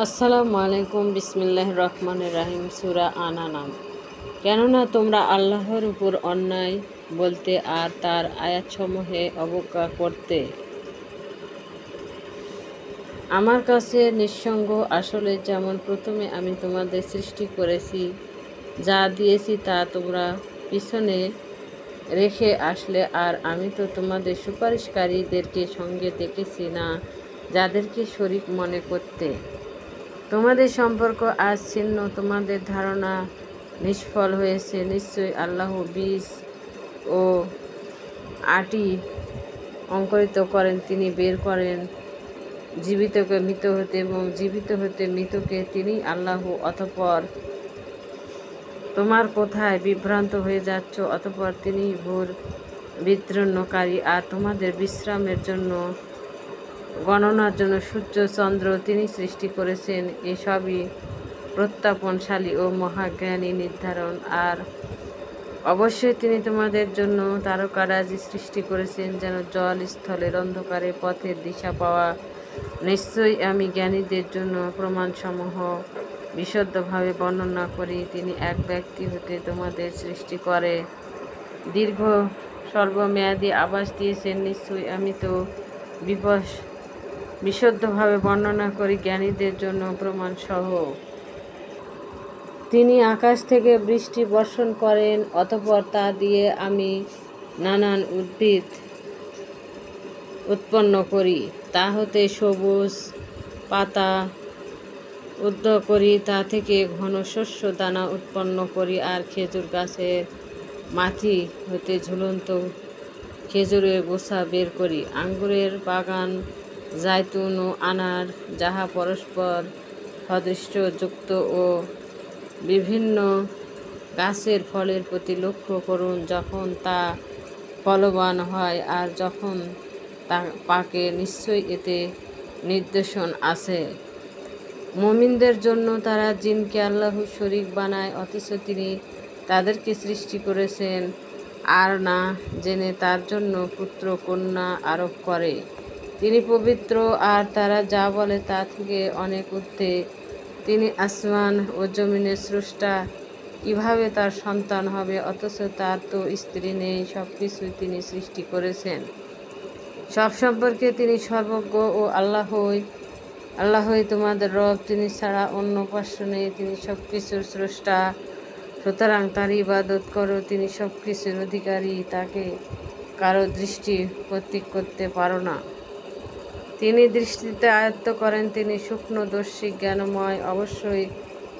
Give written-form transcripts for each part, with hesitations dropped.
আসসালামু আলাইকুম। বিসমিল্লাহির রহমানির রহিম। সূরা আনানাম। কেননা তোমরা আল্লাহর উপর অন্যায় বলতে আর তার আয়াতসমূহে অবজ্ঞা করতে আমার কাছে নিঃসঙ্গ। আসলে যেমন প্রথমে আমি তোমাদের সৃষ্টি করেছি, যা দিয়েছি তা তোমরা পিছনে রেখে আসলে, আর আমি তো তোমাদের সুপারিশকারীদেরকে সঙ্গে দেখেছি না, যাদেরকে শরীক মনে করতে। তোমাদের সম্পর্ক আজ ছিন্ন, তোমাদের ধারণা নিষ্ফল হয়েছে। নিশ্চয়ই আল্লাহ বীজ ও আটি অঙ্কুরিত করেন, তিনি বের করেন জীবিতকে মৃত হতে এবং জীবিত হতে মৃতকে, তিনি আল্লাহ। অতঃপর তোমার কোথায় বিভ্রান্ত হয়ে যাচ্ছ, অতঃপর তিনি ভোর বিদ্রোহকারী, আর তোমাদের বিশ্রামের জন্য গণনার জন্য সূর্য চন্দ্র তিনি সৃষ্টি করেছেন। এসবই প্রত্যাপনশালী ও মহাজ্ঞানী নির্ধারণ। আর অবশ্যই তিনি তোমাদের জন্য তারকারাজি সৃষ্টি করেছেন, যেন জল স্থলের অন্ধকারে পথের দিশা পাওয়া। নিশ্চয়ই আমি জ্ঞানীদের জন্য প্রমাণসমূহ বিশুদ্ধভাবে বর্ণনা করি। তিনি এক ব্যক্তি হতে তোমাদের সৃষ্টি করে দীর্ঘ স্বল্পমেয়াদী আবাস দিয়েছেন। নিশ্চয়ই আমি তো বিশুদ্ধভাবে বর্ণনা করি জ্ঞানীদের জন্য প্রমাণসহ। তিনি আকাশ থেকে বৃষ্টি বর্ষণ করেন, অতঃপর তা দিয়ে আমি নানান উদ্ভিদ উৎপন্ন করি। তা হতে সবুজ পাতা উদ্ভিদ করি, তা থেকে ঘন শস্য দানা উৎপন্ন করি। আর খেজুর গাছের মাথি হতে ঝুলন্ত খেজুরের গোছা বের করি। আঙ্গুরের বাগান, জাইতুন ও আনার, যাহা পরস্পর সদৃশ্যযুক্ত, ও বিভিন্ন গাছের ফলের প্রতি লক্ষ্য করুন, যখন তা ফলবান হয় আর যখন তা পাকে। নিশ্চয়ই এতে নির্দেশন আছে মুমিনদের জন্য। তারা জিনকে আল্লাহর শরীক বানায়, অথচ তিনি তাদেরকে সৃষ্টি করেছেন, আর না জেনে তার জন্য পুত্র কন্যা আরোপ করে। তিনি পবিত্র, আর তারা যা বলে তা থেকে অনেক ঊর্ধ্বে। তিনি আসমান ও জমিনের স্রষ্টা, কিভাবে তার সন্তান হবে, অথচ তার তো স্ত্রী নেই। সবকিছুই তিনি সৃষ্টি করেছেন, সব সম্পর্কে তিনি সর্বজ্ঞ। ও আল্লাহই তোমাদের রব, তিনি ছাড়া অন্য উপাস্য নেই। তিনি সবকিছুর স্রষ্টা, সুতরাং তার ইবাদত করো। তিনি সবকিছুর অধিকারী, তাকে কারো দৃষ্টি কর্তৃক করতে পারো না। তিনি দৃষ্টিতে আয়ত্ত করেন, তিনি সূক্ষ্মদর্শী জ্ঞানময়। অবশ্যই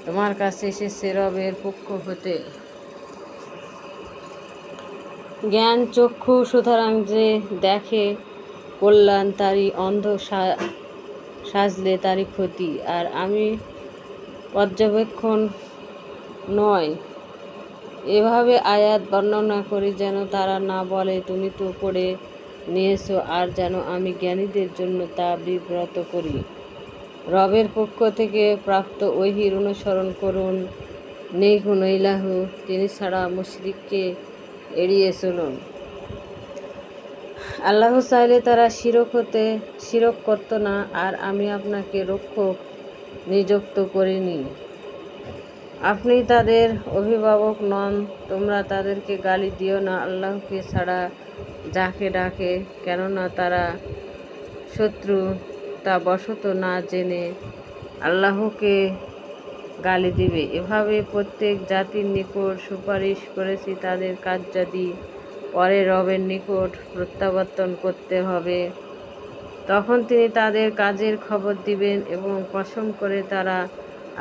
তোমার কাছে এসেছে রবের পক্ষ হতে জ্ঞান চক্ষু, সুতরাং যে দেখে কল্যাণ তারই, অন্ধ সাজলে তারই ক্ষতি। আর আমি পর্যবেক্ষণ নয় এভাবে আয়াত বর্ণনা করি, যেন তারা না বলে তুমি তো পড়ে নিয়েছ, আর যেন আমি জ্ঞানীদের জন্য তা বিব্রত করি। রবের পক্ষ থেকে প্রাপ্ত ওহীর অনুসরণ করুন। নেই কোনো ইলাহ, তিনি ছাড়া মুশরিককে এড়িয়ে চলুন। আল্লাহ চাইলে তারা শিরক করত না, আর আমি আপনাকে রক্ষক নিযুক্ত করিনি। আপনি তাদের অভিভাবক নন, তোমরা তাদেরকে গালি দিও না আল্লাহকে ছাড়া যাকে ডাকে, কেননা তারা শত্রু, তা বশত না জেনে আল্লাহকে গালি দিবে। এভাবে প্রত্যেক জাতির নিকট সুপারিশ করেছি, তাদের কার্যাদি পরে রবের নিকট প্রত্যাবর্তন করতে হবে। তখন তিনি তাদের কাজের খবর দিবেন। এবং কসম করে তারা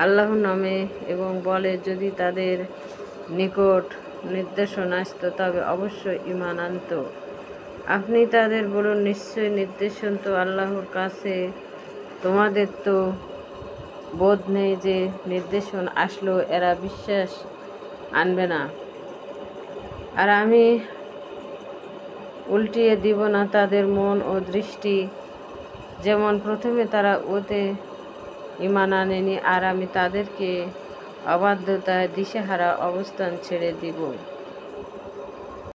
আল্লাহর নামে এবং বলে, যদি তাদের নিকট নির্দেশন আসত তবে অবশ্যই ঈমান আনত। আপনি তাদের বলুন, নিশ্চয়ই নির্দেশন তো আল্লাহর কাছে, তোমাদের তো বোধ নেই যে নির্দেশন আসলেও এরা বিশ্বাস আনবে না, আর আমি উল্টিয়ে দিব না তাদের মন ও দৃষ্টি। যেমন প্রথমে তারা ওতে ঈমান আনেনি, আর আমি তাদেরকে অবাধ্যতায় দিশেহারা অবস্থান ছেড়ে দিব।